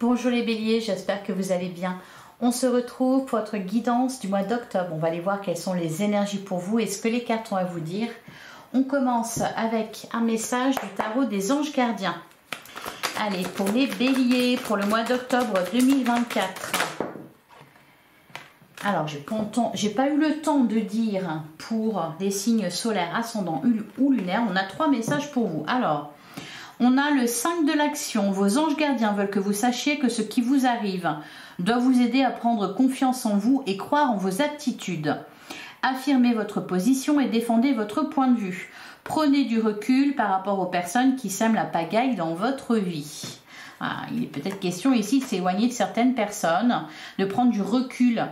Bonjour les béliers, j'espère que vous allez bien. On se retrouve pour votre guidance du mois d'octobre. On va aller voir quelles sont les énergies pour vous et ce que les cartes ont à vous dire. On commence avec un message du tarot des anges gardiens. Allez, pour les béliers, pour le mois d'octobre 2024. Alors, j'ai pas eu le temps de dire pour les signes solaires, ascendants ou lunaires. On a 3 messages pour vous. Alors, on a le 5 de l'action. Vos anges gardiens veulent que vous sachiez que ce qui vous arrive doit vous aider à prendre confiance en vous et croire en vos aptitudes. Affirmez votre position et défendez votre point de vue. Prenez du recul par rapport aux personnes qui sèment la pagaille dans votre vie. Il est peut-être question ici de s'éloigner de certaines personnes, de prendre du recul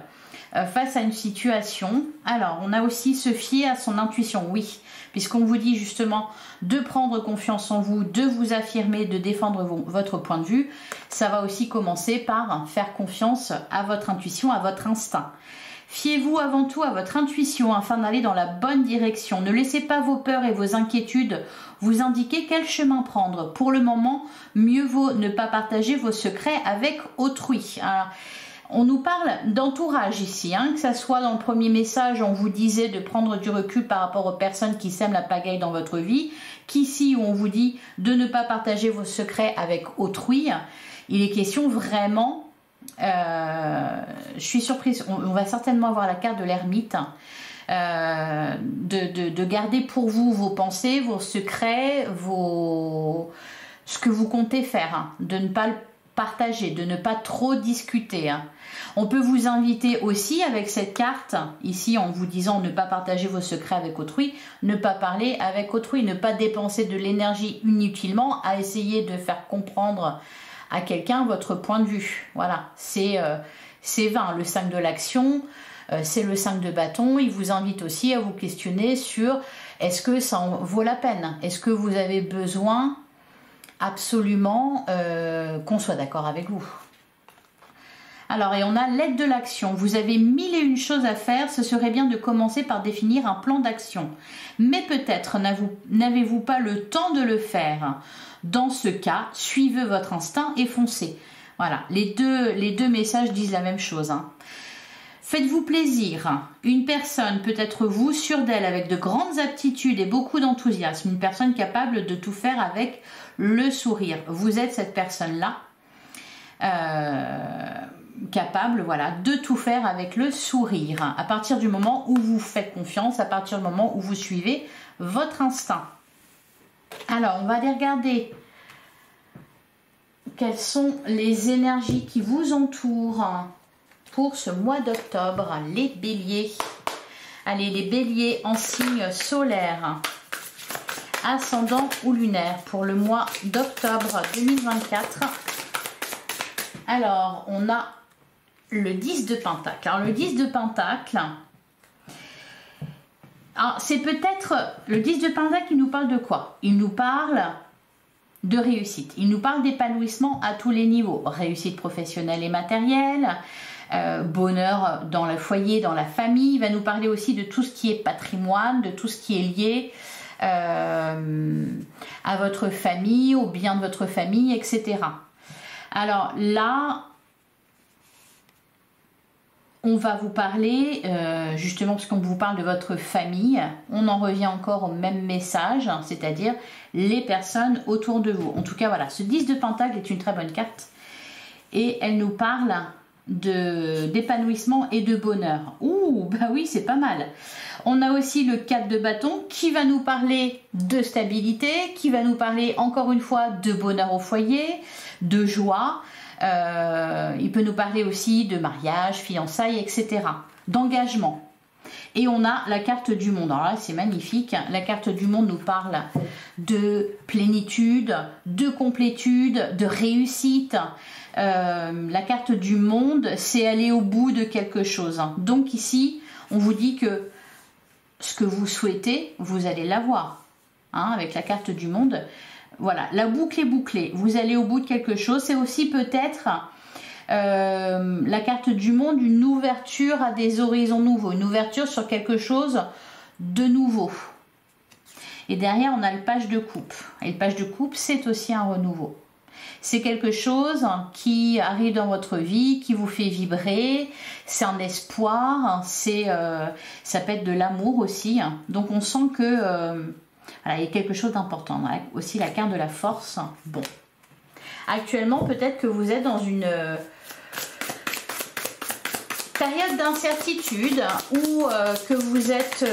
face à une situation. Alors, on a aussi se fier à son intuition, oui, puisqu'on vous dit justement de prendre confiance en vous, de vous affirmer, de défendre votre point de vue. Ça va aussi commencer par faire confiance à votre intuition, à votre instinct. Fiez-vous avant tout à votre intuition afin d'aller dans la bonne direction. Ne laissez pas vos peurs et vos inquiétudes vous indiquer quel chemin prendre. Pour le moment, mieux vaut ne pas partager vos secrets avec autrui. Alors, on nous parle d'entourage ici, que ça soit dans le premier message, on vous disait de prendre du recul par rapport aux personnes qui sèment la pagaille dans votre vie, qu'ici où on vous dit de ne pas partager vos secrets avec autrui, il est question vraiment, je suis surprise, on va certainement avoir la carte de l'ermite, de garder pour vous vos pensées, vos secrets, ce que vous comptez faire, de ne pas le partager, de ne pas trop discuter. On peut vous inviter aussi avec cette carte, ici en vous disant ne pas partager vos secrets avec autrui, ne pas parler avec autrui, ne pas dépenser de l'énergie inutilement à essayer de faire comprendre à quelqu'un votre point de vue. Voilà, c'est 20, le 5 de l'action, c'est le 5 de bâton. Il vous invite aussi à vous questionner sur est-ce que ça en vaut la peine? Est-ce que vous avez besoin absolument qu'on soit d'accord avec vous? Alors, et on a l'aide de l'action. Vous avez 1001 choses à faire. Ce serait bien de commencer par définir un plan d'action. Mais peut-être n'avez-vous pas le temps de le faire. Dans ce cas, suivez votre instinct et foncez. Voilà, les deux messages disent la même chose. Faites-vous plaisir. Une personne peut être vous, sûre d'elle, avec de grandes aptitudes et beaucoup d'enthousiasme. Une personne capable de tout faire avec le sourire. Vous êtes cette personne-là. Capable, voilà, de tout faire avec le sourire. À partir du moment où vous faites confiance, à partir du moment où vous suivez votre instinct. Alors, on va aller regarder quelles sont les énergies qui vous entourent pour ce mois d'octobre, les béliers. Allez, les béliers en signe solaire, ascendant ou lunaire pour le mois d'octobre 2024. Alors, on a le 10 de Pentacle. Alors, le 10 de Pentacle, c'est peut-être le 10 de Pentacle, il nous parle de quoi? Il nous parle de réussite. Il nous parle d'épanouissement à tous les niveaux. Réussite professionnelle et matérielle, bonheur dans le foyer, dans la famille. Il va nous parler aussi de tout ce qui est patrimoine, de tout ce qui est lié à votre famille, au bien de votre famille, etc. Alors là, on va vous parler, justement parce qu'on vous parle de votre famille, on en revient encore au même message, c'est-à-dire les personnes autour de vous. En tout cas, voilà, ce 10 de Pentacle est une très bonne carte et elle nous parle d'épanouissement et de bonheur. Ouh, bah oui, c'est pas mal. On a aussi le 4 de bâton qui va nous parler de stabilité, qui va nous parler encore une fois de bonheur au foyer, de joie. Il peut nous parler aussi de mariage, fiançailles, etc. D'engagement. Et on a la carte du monde. Alors là, c'est magnifique. La carte du monde nous parle de plénitude, de complétude, de réussite. La carte du monde, c'est aller au bout de quelque chose. Donc ici, on vous dit que ce que vous souhaitez, vous allez l'avoir. Avec la carte du monde. Voilà, la boucle est bouclée. Vous allez au bout de quelque chose. C'est aussi peut-être la carte du monde, une ouverture à des horizons nouveaux, une ouverture sur quelque chose de nouveau. Et derrière, on a le page de coupe. Et le page de coupe, c'est aussi un renouveau. C'est quelque chose qui arrive dans votre vie, qui vous fait vibrer, c'est un espoir, ça peut être de l'amour aussi. Donc on sent que voilà, il y a quelque chose d'important. Aussi la carte de la force. Bon. Actuellement, peut-être que vous êtes dans une période d'incertitude ou que vous êtes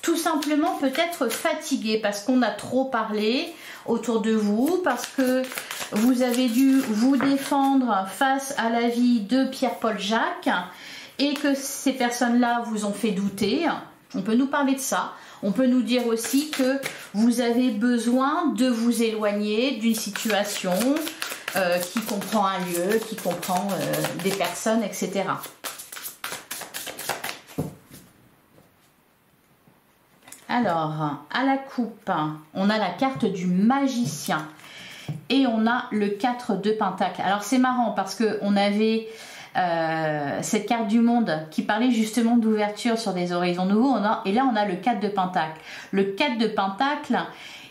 tout simplement peut-être fatigué parce qu'on a trop parlé autour de vous, parce que vous avez dû vous défendre face à la vie de Pierre-Paul Jacques et que ces personnes-là vous ont fait douter. On peut nous parler de ça. On peut nous dire aussi que vous avez besoin de vous éloigner d'une situation qui comprend un lieu, qui comprend des personnes, etc. Alors, à la coupe, on a la carte du magicien et on a le 4 de Pentacle. Alors, c'est marrant parce qu'on avait cette carte du monde qui parlait justement d'ouverture sur des horizons nouveaux. Et là, on a le 4 de Pentacle. Le 4 de Pentacle,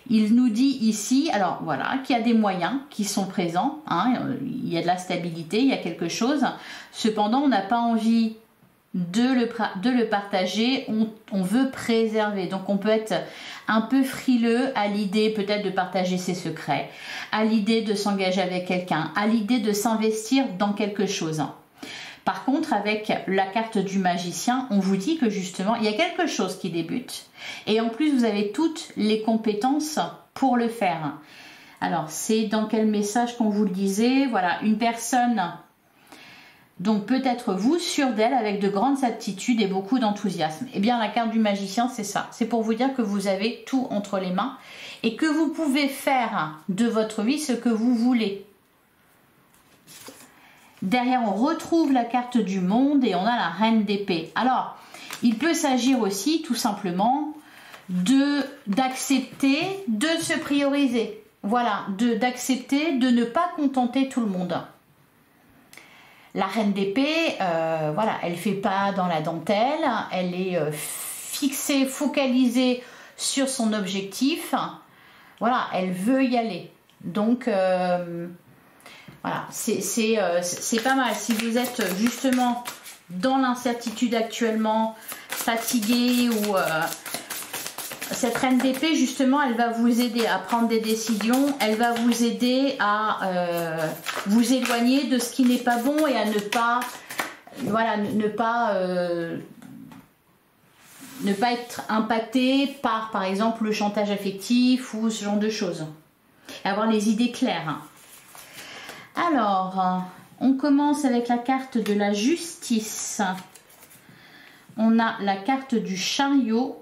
il nous dit ici, alors voilà, qu'il y a des moyens qui sont présents. Hein, il y a de la stabilité, il y a quelque chose. Cependant, on n'a pas envie de le partager, on veut préserver. Donc on peut être un peu frileux à l'idée peut-être de partager ses secrets, à l'idée de s'engager avec quelqu'un, à l'idée de s'investir dans quelque chose. Par contre, avec la carte du magicien, on vous dit que justement, il y a quelque chose qui débute. Et en plus, vous avez toutes les compétences pour le faire. Alors, c'est dans quel message qu'on vous le disait? Voilà, une personne... Donc peut-être vous, sûre d'elle, avec de grandes aptitudes et beaucoup d'enthousiasme. Eh bien la carte du magicien, c'est ça. C'est pour vous dire que vous avez tout entre les mains et que vous pouvez faire de votre vie ce que vous voulez. Derrière, on retrouve la carte du monde et on a la reine d'épée. Alors, il peut s'agir aussi tout simplement d'accepter de se prioriser. Voilà, d'accepter de ne pas contenter tout le monde. La reine d'épée, voilà, elle ne fait pas dans la dentelle, elle est fixée, focalisée sur son objectif. Voilà, elle veut y aller. Donc, voilà, c'est pas mal. Si vous êtes justement dans l'incertitude actuellement, fatigué ou... cette reine d'épée, justement, elle va vous aider à prendre des décisions, elle va vous aider à vous éloigner de ce qui n'est pas bon et à ne pas, voilà, ne pas être impacté par exemple, le chantage affectif ou ce genre de choses. Et avoir les idées claires. Alors, on commence avec la carte de la justice. On a la carte du chariot.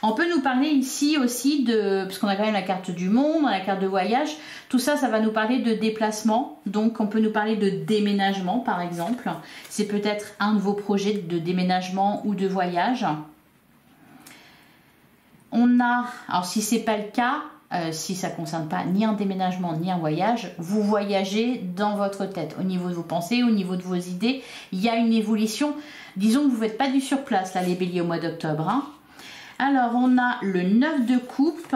On peut nous parler ici aussi de, parce qu'on a quand même la carte du monde, la carte de voyage, tout ça, ça va nous parler de déplacement, donc on peut nous parler de déménagement par exemple, c'est peut-être un de vos projets de déménagement ou de voyage. On a, alors si c'est pas le cas, si ça ne concerne pas ni un déménagement ni un voyage, vous voyagez dans votre tête, au niveau de vos pensées, au niveau de vos idées, il y a une évolution, disons que vous ne faites pas du surplace là les béliers au mois d'octobre, hein. Alors, on a le 9 de coupe,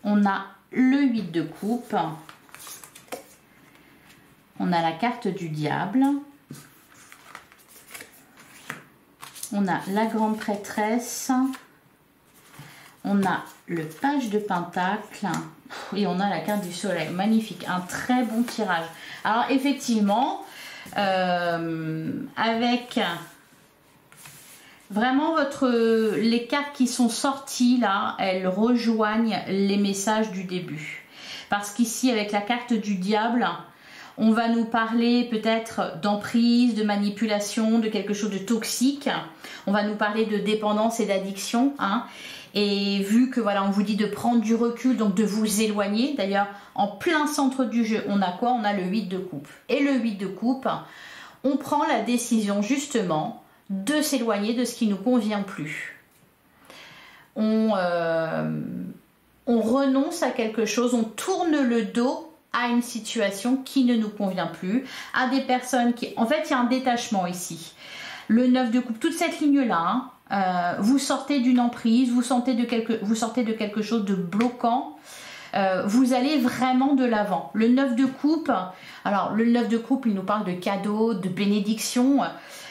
on a le 8 de coupe, on a la carte du diable, on a la grande prêtresse, on a le page de pentacle et on a la carte du soleil. Magnifique, un très bon tirage. Alors, effectivement, avec... Vraiment, les cartes qui sont sorties là, elles rejoignent les messages du début. Parce qu'ici, avec la carte du diable, on va nous parler peut-être d'emprise, de manipulation, de quelque chose de toxique. On va nous parler de dépendance et d'addiction. Hein. Et vu que voilà, on vous dit de prendre du recul, donc de vous éloigner. D'ailleurs, en plein centre du jeu, on a quoi? On a le 8 de coupe. Et le 8 de coupe, on prend la décision justement de s'éloigner de ce qui ne nous convient plus. On renonce à quelque chose, on tourne le dos à une situation qui ne nous convient plus, à des personnes qui... En fait, il y a un détachement ici. Le 9 de coupe, toute cette ligne-là, vous sortez d'une emprise, vous sortez de quelque chose de bloquant. Vous allez vraiment de l'avant. Le 9 de coupe, alors le 9 de coupe, il nous parle de cadeaux, de bénédictions.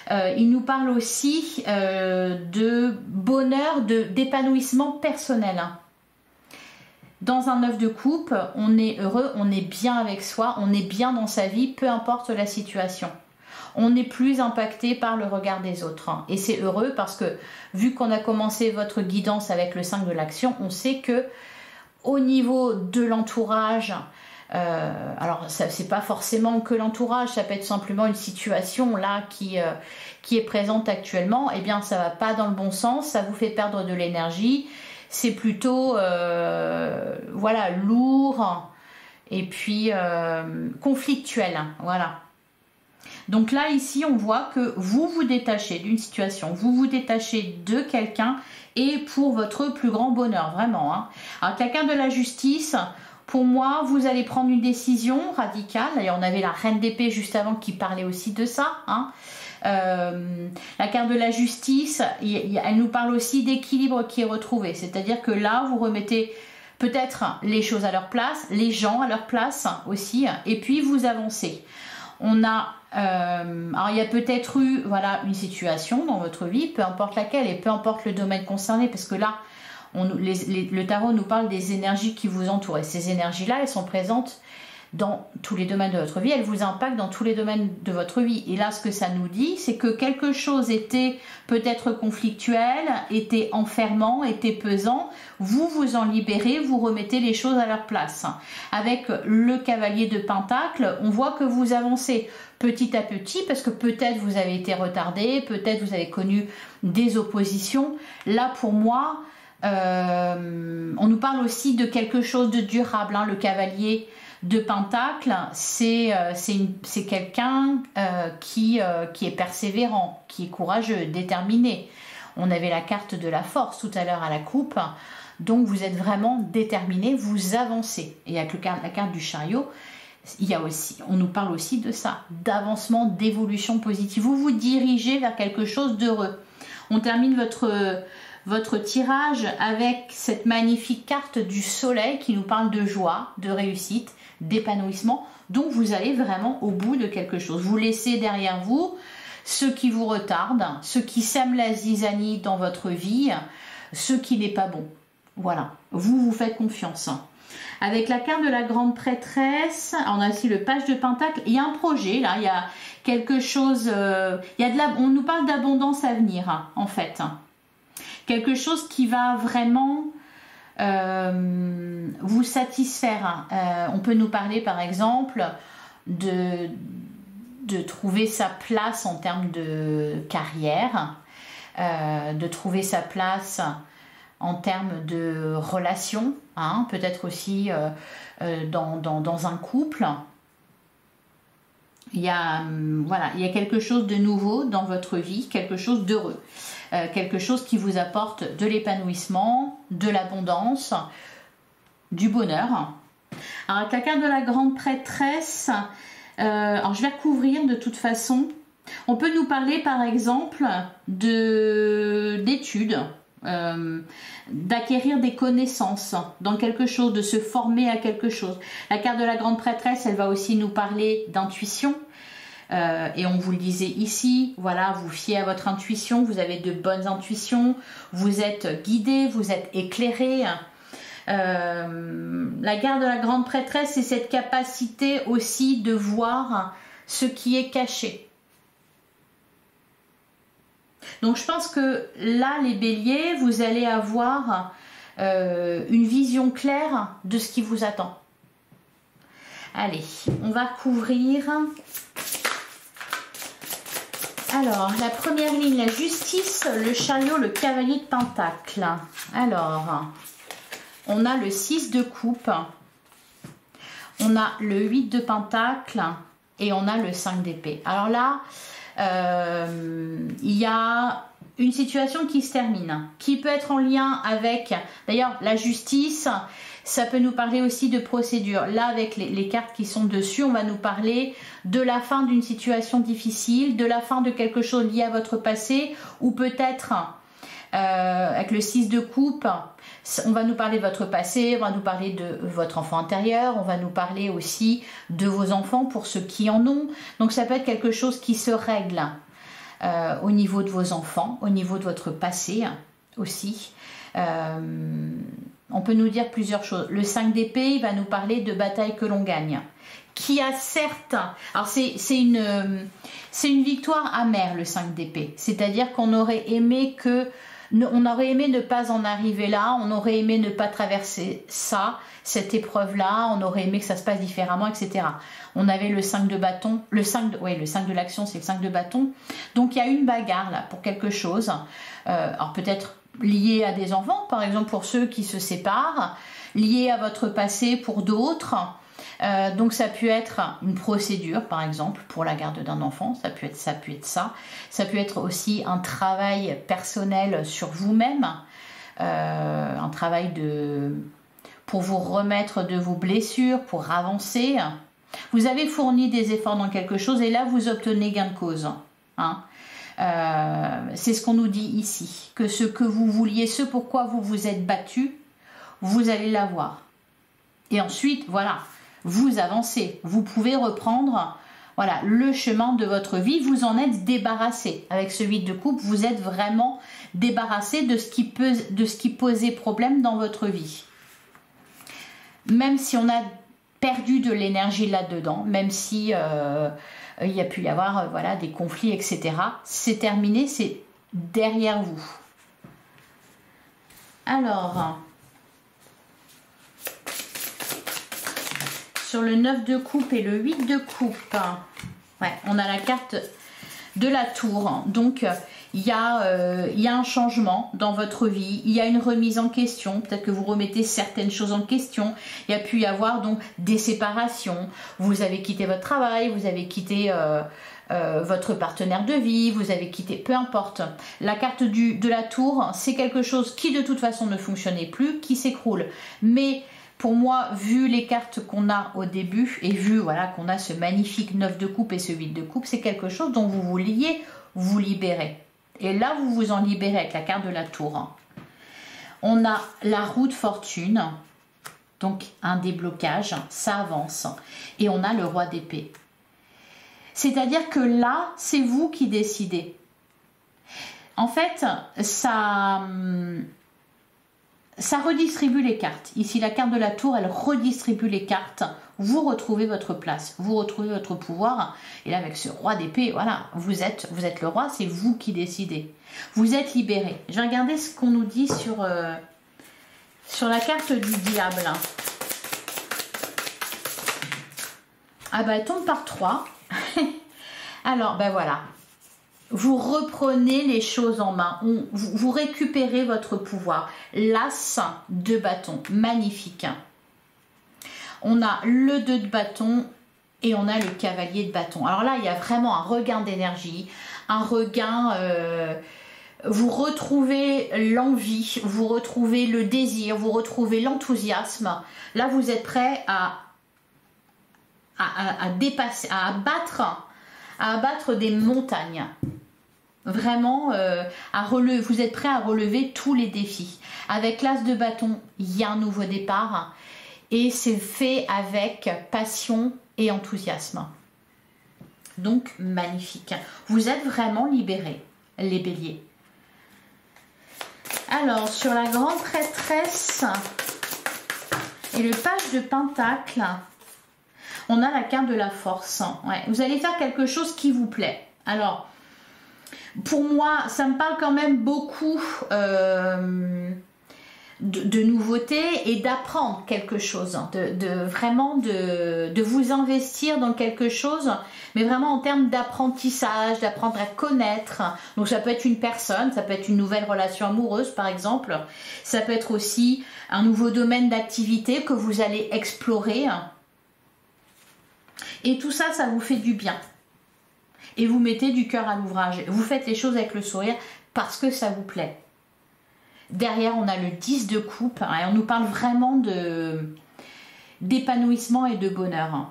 Il nous parle aussi de bonheur, d'épanouissement personnel. Dans un 9 de coupe, on est heureux, on est bien avec soi, on est bien dans sa vie, peu importe la situation. On n'est plus impacté par le regard des autres. Et c'est heureux parce que, vu qu'on a commencé votre guidance avec le 5 de l'action, on sait que au niveau de l'entourage, alors c'est pas forcément que l'entourage, ça peut être simplement une situation là qui est présente actuellement, et bien ça va pas dans le bon sens, ça vous fait perdre de l'énergie, c'est plutôt voilà, lourd et puis conflictuel, voilà. Donc là ici on voit que vous vous détachez d'une situation, vous vous détachez de quelqu'un et pour votre plus grand bonheur, vraiment. Hein. Alors quelqu'un de la justice, pour moi, vous allez prendre une décision radicale. D'ailleurs, on avait la reine d'épée juste avant qui parlait aussi de ça. Hein. La carte de la justice, elle nous parle aussi d'équilibre qui est retrouvé. C'est-à-dire que là, vous remettez peut-être les choses à leur place, les gens à leur place aussi, et puis vous avancez. On a, alors il y a peut-être eu, voilà, une situation dans votre vie, peu importe laquelle et peu importe le domaine concerné, parce que là, le tarot nous parle des énergies qui vous entourent. Et ces énergies-là, elles sont présentes dans tous les domaines de votre vie, elles vous impactent dans tous les domaines de votre vie. Et là, ce que ça nous dit, c'est que quelque chose était peut-être conflictuel, était enfermant, était pesant. Vous vous en libérez, vous remettez les choses à leur place. Avec le cavalier de Pentacle, on voit que vous avancez petit à petit, parce que peut-être vous avez été retardé, peut-être vous avez connu des oppositions. Là, pour moi, on nous parle aussi de quelque chose de durable, hein, le cavalier de Pentacle, c'est quelqu'un qui est persévérant, qui est courageux, déterminé. On avait la carte de la force tout à l'heure à la coupe, donc vous êtes vraiment déterminé, vous avancez. Et avec la carte du chariot, on nous parle aussi de ça, d'avancement, d'évolution positive. Vous vous dirigez vers quelque chose d'heureux. On termine votre tirage avec cette magnifique carte du soleil qui nous parle de joie, de réussite, d'épanouissement. Donc vous allez vraiment au bout de quelque chose. Vous laissez derrière vous ce qui vous retarde, ce qui sème la zizanie dans votre vie, ce qui n'est pas bon. Voilà, vous faites confiance. Avec la carte de la grande prêtresse, on a aussi le page de Pentacle. Il y a un projet là, il y a quelque chose, on nous parle d'abondance à venir hein, en fait. Quelque chose qui va vraiment vous satisfaire. On peut nous parler par exemple de trouver sa place en termes de carrière, de trouver sa place en termes de relations, hein, peut-être aussi dans un couple. Il y a quelque chose de nouveau dans votre vie, quelque chose d'heureux. Quelque chose qui vous apporte de l'épanouissement, de l'abondance, du bonheur. Alors avec la carte de la grande prêtresse, alors je vais recouvrir de toute façon. On peut nous parler par exemple d'études, d'acquérir des connaissances dans quelque chose, de se former à quelque chose. La carte de la grande prêtresse, elle va aussi nous parler d'intuition. Et on vous le disait ici, voilà, vous fiez à votre intuition, vous avez de bonnes intuitions, vous êtes guidé, vous êtes éclairé. La carte de la grande prêtresse, c'est cette capacité aussi de voir ce qui est caché. Donc je pense que là, les béliers, vous allez avoir une vision claire de ce qui vous attend. Allez, on va couvrir... Alors, la première ligne, la justice, le chariot, le cavalier de Pentacle. Alors, on a le 6 de coupe, on a le 8 de Pentacle et on a le 5 d'épée. Alors là, il y a une situation qui se termine, qui peut être en lien avec, d'ailleurs, la justice. Ça peut nous parler aussi de procédure. Là, avec les cartes qui sont dessus, on va nous parler de la fin d'une situation difficile, de la fin de quelque chose lié à votre passé, ou peut-être Avec le 6 de coupe, on va nous parler de votre passé, on va nous parler de votre enfant intérieur, on va nous parler aussi de vos enfants pour ceux qui en ont. Donc ça peut être quelque chose qui se règle au niveau de vos enfants, au niveau de votre passé aussi. On peut nous dire plusieurs choses. Le 5 d'épée, il va nous parler de bataille que l'on gagne. Qui a certes... Alors c'est une victoire amère, le 5 d'épée. C'est-à-dire qu'on aurait aimé on aurait aimé ne pas en arriver là, on aurait aimé ne pas traverser ça, cette épreuve-là, on aurait aimé que ça se passe différemment, etc. On avait le 5 de bâton, le 5 de l'action, c'est le 5 de bâton. Donc il y a une bagarre là pour quelque chose. Alors peut-être lié à des enfants, par exemple pour ceux qui se séparent, lié à votre passé pour d'autres. Donc ça peut être une procédure par exemple pour la garde d'un enfant, ça peut être ça, ça peut être aussi un travail personnel sur vous-même, un travail pour vous remettre de vos blessures, pour avancer. Vous avez fourni des efforts dans quelque chose et là vous obtenez gain de cause, hein. C'est ce qu'on nous dit ici, que ce que vous vouliez, ce pourquoi vous vous êtes battu, vous allez l'avoir. Et ensuite, voilà, vous avancez, vous pouvez reprendre voilà, le chemin de votre vie, vous en êtes débarrassé. Avec ce 8 de coupe, vous êtes vraiment débarrassé de ce qui posait problème dans votre vie. Même si on a perdu de l'énergie là-dedans, même si il y a pu y avoir voilà, des conflits, etc. C'est terminé, c'est derrière vous. Alors... sur le 9 de coupe et le 8 de coupe, ouais, on a la carte de la tour. Donc, il y a un changement dans votre vie. Il y a une remise en question. Peut-être que vous remettez certaines choses en question. Il y a pu y avoir donc des séparations. Vous avez quitté votre travail, vous avez quitté votre partenaire de vie, vous avez quitté, peu importe. La carte de la tour, c'est quelque chose qui de toute façon ne fonctionnait plus, qui s'écroule. Mais... pour moi, vu les cartes qu'on a au début et vu voilà, qu'on a ce magnifique 9 de coupe et ce 8 de coupe, c'est quelque chose dont vous vouliez vous libérer. Et là, vous vous en libérez avec la carte de la tour. On a la roue de fortune, donc un déblocage, ça avance. Et on a le roi d'épée. C'est-à-dire que là, c'est vous qui décidez. En fait, ça redistribue les cartes. Ici, la carte de la tour, elle redistribue les cartes. Vous retrouvez votre place, vous retrouvez votre pouvoir. Et là, avec ce roi d'épée, voilà, vous êtes le roi, c'est vous qui décidez. Vous êtes libéré. Je vais regarder ce qu'on nous dit sur la carte du diable. Ah bah, elle tombe par 3. Alors, ben voilà. Vous reprenez les choses en main, vous récupérez votre pouvoir. L'as de bâton, magnifique. On a le 2 de bâton et on a le cavalier de bâton. Alors là, il y a vraiment un regain d'énergie, un regain... vous retrouvez l'envie, vous retrouvez le désir, vous retrouvez l'enthousiasme. Là, vous êtes prêt à dépasser, à abattre des montagnes. Vraiment, vous êtes prêt à relever tous les défis. Avec l'as de bâton, il y a un nouveau départ et c'est fait avec passion et enthousiasme. Donc, magnifique. Vous êtes vraiment libérés, les béliers. Alors, sur la grande prêtresse et le page de pentacle, on a la carte de la force. Ouais, vous allez faire quelque chose qui vous plaît. Alors, pour moi, ça me parle quand même beaucoup de nouveautés et d'apprendre quelque chose, vraiment de vous investir dans quelque chose, mais vraiment en termes d'apprentissage, d'apprendre à connaître. Donc ça peut être une personne, ça peut être une nouvelle relation amoureuse par exemple, ça peut être aussi un nouveau domaine d'activité que vous allez explorer. Et tout ça, ça vous fait du bien. Et vous mettez du cœur à l'ouvrage. Vous faites les choses avec le sourire parce que ça vous plaît. Derrière, on a le 10 de coupe. Et on nous parle vraiment d'épanouissement et de bonheur.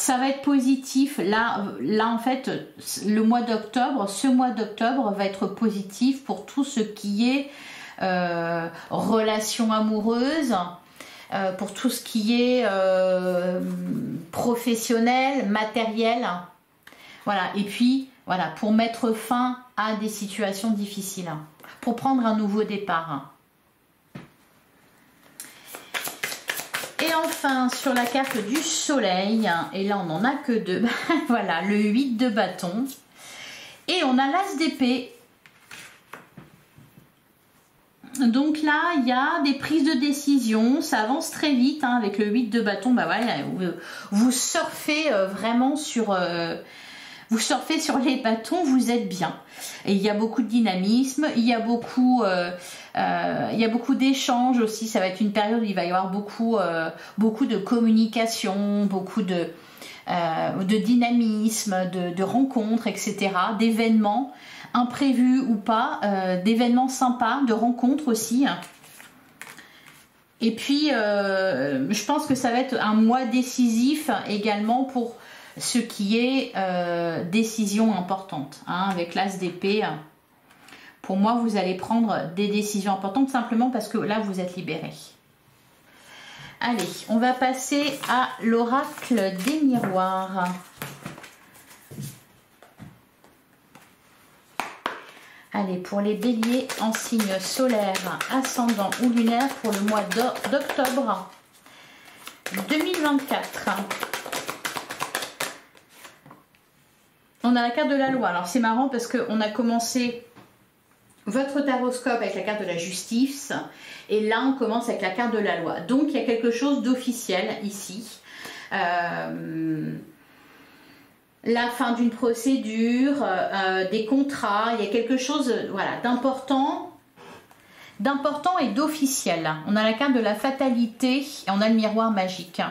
ça va être positif. Là en fait, le mois d'octobre, ce mois d'octobre va être positif pour tout ce qui est relations amoureuses, pour tout ce qui est professionnel, matériel. Voilà, et puis voilà, pour mettre fin à des situations difficiles, pour prendre un nouveau départ. Et enfin, sur la carte du soleil, et là on n'en a que deux, voilà, le 8 de bâton. Et on a l'as d'épée. Donc là, il y a des prises de décision, ça avance très vite, hein, avec le 8 de bâton, bah voilà, vous surfez vraiment sur... vous surfez sur les bâtons, vous êtes bien. Et il y a beaucoup de dynamisme, il y a beaucoup d'échanges aussi. Ça va être une période où il va y avoir beaucoup de communication, beaucoup de dynamisme, de rencontres, etc. D'événements imprévus ou pas, d'événements sympas, de rencontres aussi. Et puis, je pense que ça va être un mois décisif également pour ce qui est décision importante, hein, avec l'as d'épée. Pour moi, vous allez prendre des décisions importantes simplement parce que là, vous êtes libéré. Allez, on va passer à l'oracle des miroirs. Allez, pour les béliers en signe solaire, ascendant ou lunaire pour le mois d'octobre 2024. On a la carte de la loi. Alors c'est marrant parce qu'on a commencé votre taroscope avec la carte de la justice et là on commence avec la carte de la loi. Donc il y a quelque chose d'officiel ici. La fin d'une procédure, des contrats, il y a quelque chose, voilà, d'important et d'officiel. On a la carte de la fatalité et on a le miroir magique.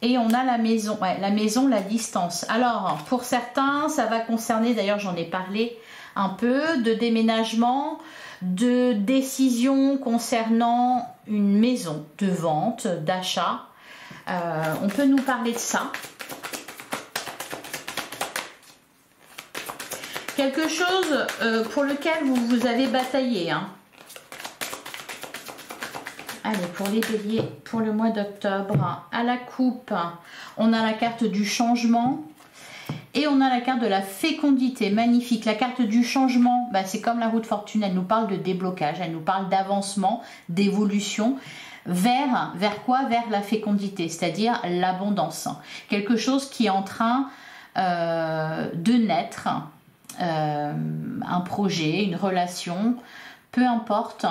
Et on a la maison, ouais, la distance. Alors, pour certains, ça va concerner, d'ailleurs j'en ai parlé un peu, de déménagement, de décision concernant une maison, de vente, d'achat. On peut nous parler de ça. Quelque chose pour lequel vous avez bataillé, hein. Allez, pour les béliers, pour le mois d'octobre, à la coupe, on a la carte du changement et on a la carte de la fécondité, magnifique. La carte du changement, bah, c'est comme la roue de fortune, elle nous parle de déblocage, elle nous parle d'avancement, d'évolution. Vers quoi? Vers la fécondité, c'est-à-dire l'abondance. Quelque chose qui est en train de naître, un projet, une relation, peu importe.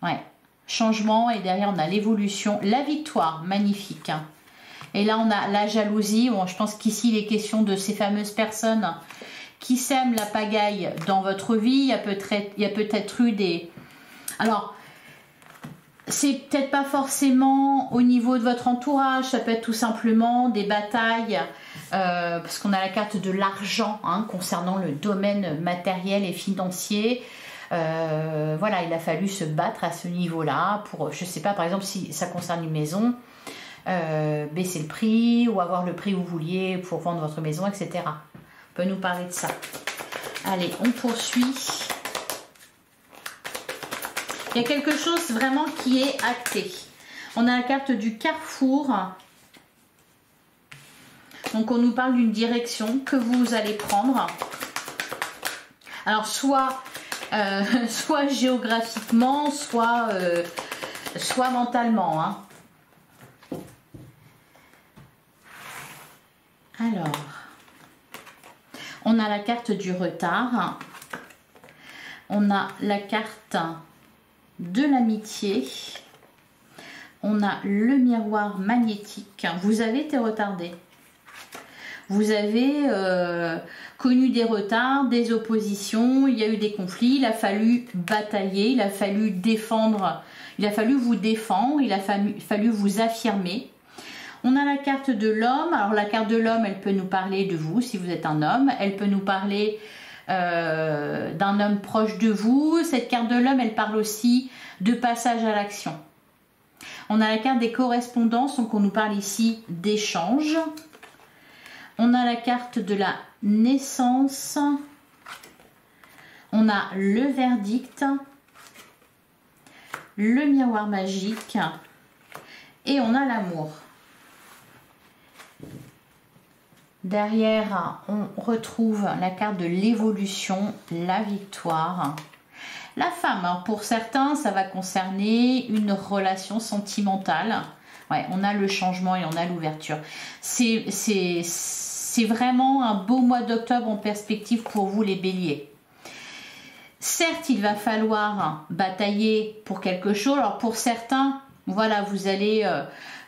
Ouais. Changement et derrière on a l'évolution, la victoire, magnifique. Et là on a la jalousie. Bon, je pense qu'ici il est question de ces fameuses personnes qui sèment la pagaille dans votre vie. Il y a peut-être eu des... Alors, c'est peut-être pas forcément au niveau de votre entourage, ça peut être tout simplement des batailles, parce qu'on a la carte de l'argent, hein, concernant le domaine matériel et financier. Voilà, il a fallu se battre à ce niveau-là pour, je sais pas, par exemple, si ça concerne une maison, baisser le prix ou avoir le prix que vous vouliez pour vendre votre maison, etc. On peut nous parler de ça. Allez, on poursuit. Il y a quelque chose vraiment qui est acté. On a la carte du carrefour. Donc on nous parle d'une direction que vous allez prendre. Alors soit géographiquement, soit mentalement, hein. Alors, on a la carte du retard, on a la carte de l'amitié, on a le miroir magnétique. Vous avez été retardé. Vous avez connu des retards, des oppositions, il y a eu des conflits, il a fallu batailler, il a fallu défendre, il a fallu vous défendre, il a fallu vous affirmer. On a la carte de l'homme. Alors la carte de l'homme, elle peut nous parler de vous si vous êtes un homme, elle peut nous parler d'un homme proche de vous. Cette carte de l'homme, elle parle aussi de passage à l'action. On a la carte des correspondances, donc on nous parle ici d'échange. On a la carte de la naissance. On a le verdict, le miroir magique et on a l'amour. Derrière, on retrouve la carte de l'évolution, la victoire. La femme, pour certains, ça va concerner une relation sentimentale. Ouais, on a le changement et on a l'ouverture. C'est vraiment un beau mois d'octobre en perspective pour vous les béliers. Certes, il va falloir batailler pour quelque chose. Alors pour certains, voilà, vous allez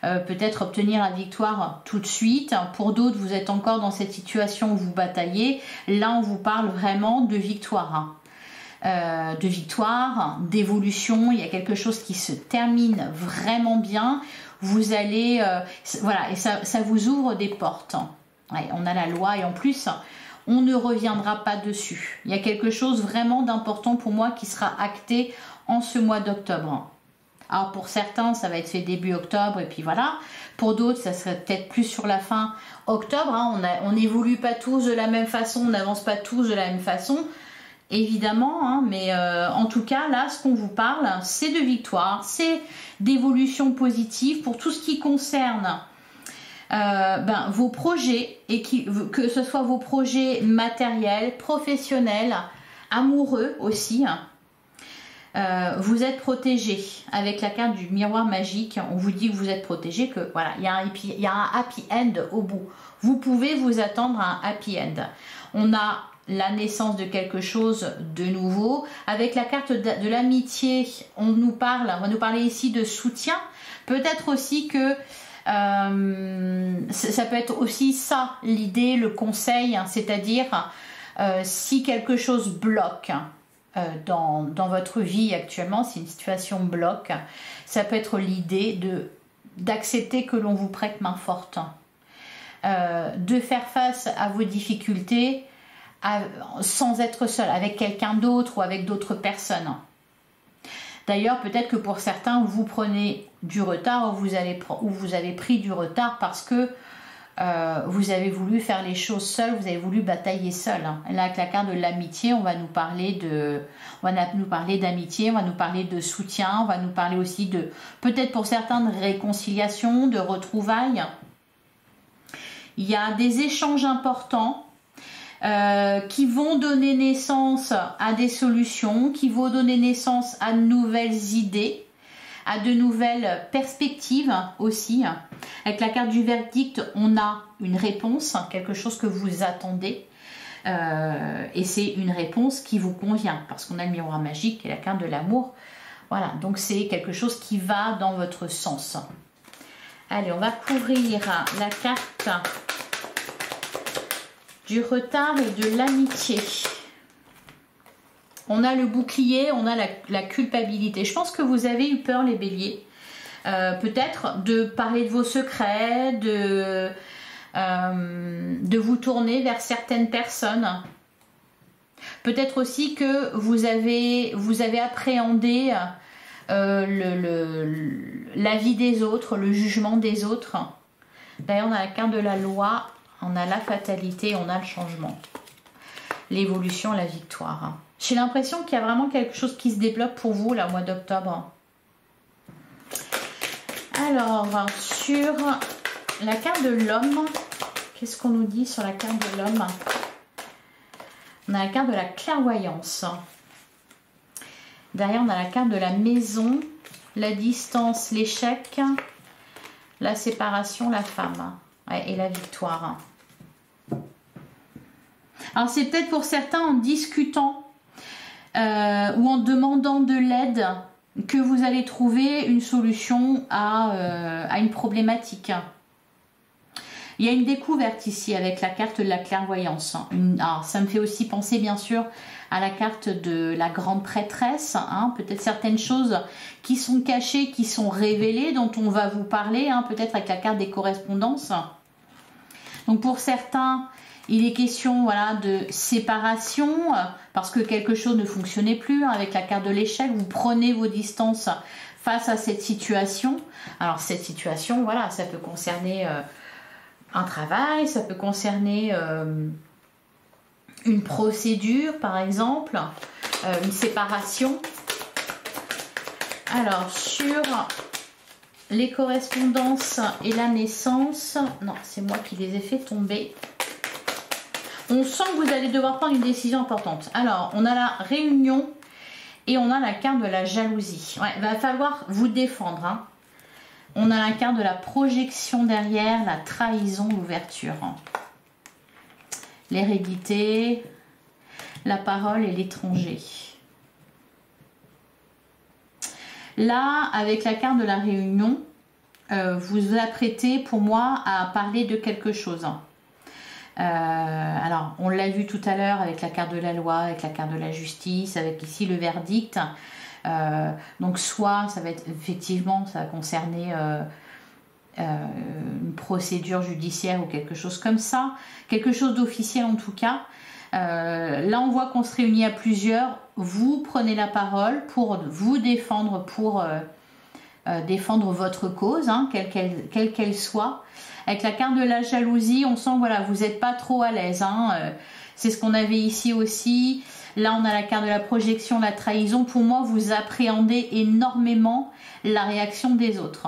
peut-être obtenir la victoire tout de suite. Pour d'autres, vous êtes encore dans cette situation où vous bataillez. Là, on vous parle vraiment de victoire. De victoire, d'évolution. Il y a quelque chose qui se termine vraiment bien. Vous allez... voilà, et ça vous ouvre des portes. Ouais, on a la loi et en plus... on ne reviendra pas dessus. Il y a quelque chose vraiment d'important pour moi qui sera acté en ce mois d'octobre. Alors pour certains, ça va être fait début octobre et puis voilà. Pour d'autres, ça serait peut-être plus sur la fin octobre. Hein. On n'évolue pas tous de la même façon, on n'avance pas tous de la même façon, évidemment. Hein, mais en tout cas, là, ce qu'on vous parle, c'est de victoire, c'est d'évolution positive pour tout ce qui concerne... vos projets, et que ce soit vos projets matériels, professionnels, amoureux aussi, vous êtes protégés. Avec la carte du miroir magique, on vous dit que vous êtes protégés, que voilà, il y a un happy end au bout. Vous pouvez vous attendre à un happy end. On a la naissance de quelque chose de nouveau. Avec la carte de l'amitié, on va nous parler ici de soutien. Peut-être aussi que ça peut être aussi ça l'idée, le conseil, hein, c'est-à-dire si quelque chose bloque dans votre vie actuellement, si une situation bloque, ça peut être l'idée d'accepter que l'on vous prête main forte, de faire face à vos difficultés sans être seul, avec quelqu'un d'autre ou avec d'autres personnes. D'ailleurs, peut-être que pour certains, vous prenez du retard ou vous avez pris du retard parce que vous avez voulu faire les choses seul, vous avez voulu batailler seul. Là, avec la carte de l'amitié, on va nous parler d'amitié, on va nous parler de soutien, on va nous parler aussi de, peut-être pour certains, de réconciliation, de retrouvailles. Il y a des échanges importants. Qui vont donner naissance à des solutions, qui vont donner naissance à de nouvelles idées, à de nouvelles perspectives aussi. Avec la carte du verdict, on a une réponse, quelque chose que vous attendez. Et c'est une réponse qui vous convient, parce qu'on a le miroir magique et la carte de l'amour. Voilà, donc c'est quelque chose qui va dans votre sens. Allez, on va couvrir la carte du retard et de l'amitié. On a le bouclier, on a la culpabilité. Je pense que vous avez eu peur, les béliers. Peut-être de parler de vos secrets, de vous tourner vers certaines personnes. Peut-être aussi que vous avez appréhendé l'avis des autres, le jugement des autres. D'ailleurs, on a la carte de la loi. On a la fatalité, on a le changement, l'évolution, la victoire. J'ai l'impression qu'il y a vraiment quelque chose qui se débloque pour vous, là, au mois d'octobre. Alors, sur la carte de l'homme, qu'est-ce qu'on nous dit sur la carte de l'homme? On a la carte de la clairvoyance. Derrière, on a la carte de la maison, la distance, l'échec, la séparation, la femme. Ouais, et la victoire. Alors c'est peut-être pour certains en discutant ou en demandant de l'aide que vous allez trouver une solution à une problématique. Il y a une découverte ici avec la carte de la clairvoyance. Alors ça me fait aussi penser bien sûr à la carte de la grande prêtresse. Hein, peut-être certaines choses qui sont cachées, qui sont révélées, dont on va vous parler, hein, peut-être avec la carte des correspondances. Donc pour certains, il est question voilà, de séparation parce que quelque chose ne fonctionnait plus. Hein, avec la carte de l'échec, vous prenez vos distances face à cette situation. Alors cette situation, voilà, ça peut concerner un travail, ça peut concerner une procédure par exemple, une séparation. Alors sur les correspondances et la naissance, non c'est moi qui les ai fait tomber. On sent que vous allez devoir prendre une décision importante. Alors on a la réunion et on a la carte de la jalousie. Ouais, il va falloir vous défendre. Hein. On a la carte de la projection derrière, la trahison, l'ouverture. L'hérédité, la parole et l'étranger. Là, avec la carte de la réunion, vous vous apprêtez pour moi à parler de quelque chose. Alors, on l'a vu tout à l'heure avec la carte de la loi, avec la carte de la justice, avec ici le verdict. Donc, soit ça va être effectivement, ça va concerner une procédure judiciaire ou quelque chose comme ça, quelque chose d'officiel en tout cas. Là, on voit qu'on se réunit à plusieurs. Vous prenez la parole pour vous défendre, pour défendre votre cause, hein, quelle qu'elle soit. Avec la carte de la jalousie, on sent voilà, vous n'êtes pas trop à l'aise. Hein, c'est ce qu'on avait ici aussi. Là, on a la carte de la projection, la trahison. Pour moi, vous appréhendez énormément la réaction des autres.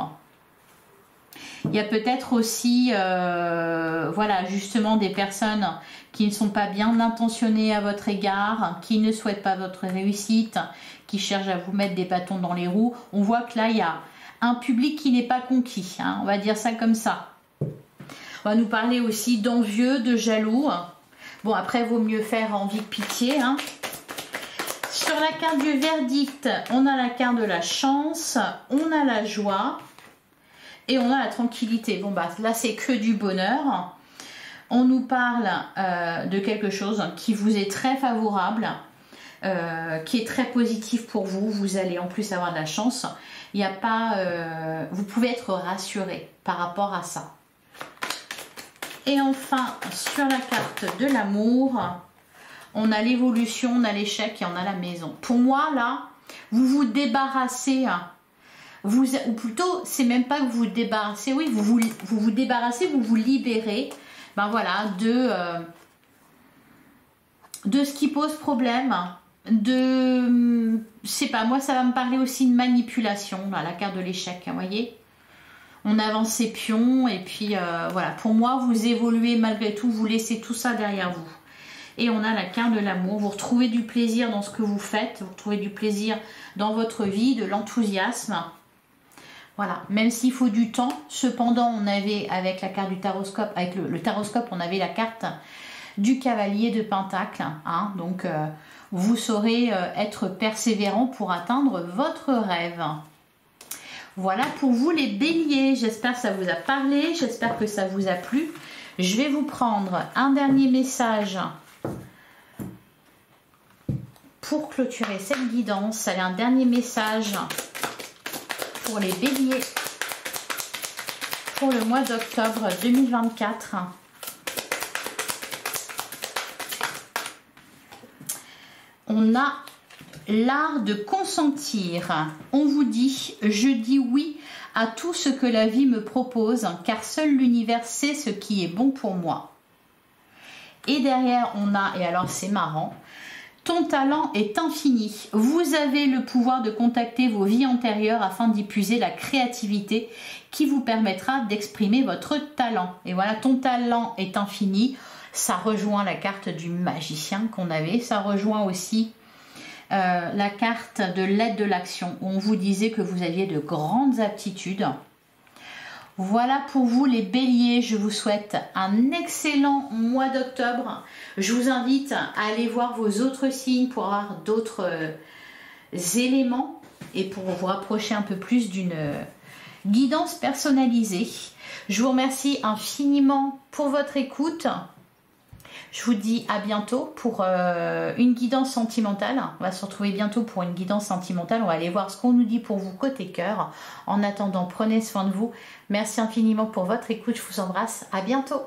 Il y a peut-être aussi, voilà, justement des personnes qui ne sont pas bien intentionnées à votre égard, qui ne souhaitent pas votre réussite, qui cherchent à vous mettre des bâtons dans les roues. On voit que là, il y a un public qui n'est pas conquis. Hein, on va dire ça comme ça. On va nous parler aussi d'envieux, de jaloux. Bon, après, vaut mieux faire envie que pitié. Hein. Sur la carte du verdict, on a la carte de la chance, on a la joie et on a la tranquillité. Bon, bah là, c'est que du bonheur. On nous parle de quelque chose qui vous est très favorable, qui est très positif pour vous. Vous allez en plus avoir de la chance. Il n'y a pas, vous pouvez être rassuré par rapport à ça. Et enfin, sur la carte de l'amour, on a l'évolution, on a l'échec et on a la maison. Pour moi, là, vous vous débarrassez, ou plutôt, c'est même pas que vous vous débarrassez, oui, vous vous débarrassez, vous vous libérez, ben voilà, de ce qui pose problème, je sais pas, moi, ça va me parler aussi de manipulation, là, la carte de l'échec, vous voyez. On avance ses pions et puis voilà, pour moi, vous évoluez malgré tout, vous laissez tout ça derrière vous. Et on a la carte de l'amour, vous retrouvez du plaisir dans ce que vous faites, vous retrouvez du plaisir dans votre vie, de l'enthousiasme. Voilà, même s'il faut du temps, cependant, on avait avec la carte du taroscope, avec le taroscope, on avait la carte du cavalier de pentacle. Hein, donc, vous saurez être persévérant pour atteindre votre rêve. Voilà pour vous les béliers, j'espère que ça vous a parlé, j'espère que ça vous a plu. Je vais vous prendre un dernier message pour clôturer cette guidance. Allez, un dernier message pour les béliers pour le mois d'octobre 2024. On a l'art de consentir. On vous dit, je dis oui à tout ce que la vie me propose, car seul l'univers sait ce qui est bon pour moi. Et derrière, on a, et alors c'est marrant, ton talent est infini. Vous avez le pouvoir de contacter vos vies antérieures afin d'y puiser la créativité qui vous permettra d'exprimer votre talent. Et voilà, ton talent est infini. Ça rejoint la carte du magicien qu'on avait. Ça rejoint aussi la carte de l'aide de l'action où on vous disait que vous aviez de grandes aptitudes. Voilà pour vous les béliers, je vous souhaite un excellent mois d'octobre. Je vous invite à aller voir vos autres signes pour avoir d'autres éléments et pour vous rapprocher un peu plus d'une guidance personnalisée. Je vous remercie infiniment pour votre écoute. Je vous dis à bientôt pour une guidance sentimentale. On va se retrouver bientôt pour une guidance sentimentale. On va aller voir ce qu'on nous dit pour vous côté cœur. En attendant, prenez soin de vous. Merci infiniment pour votre écoute. Je vous embrasse. À bientôt.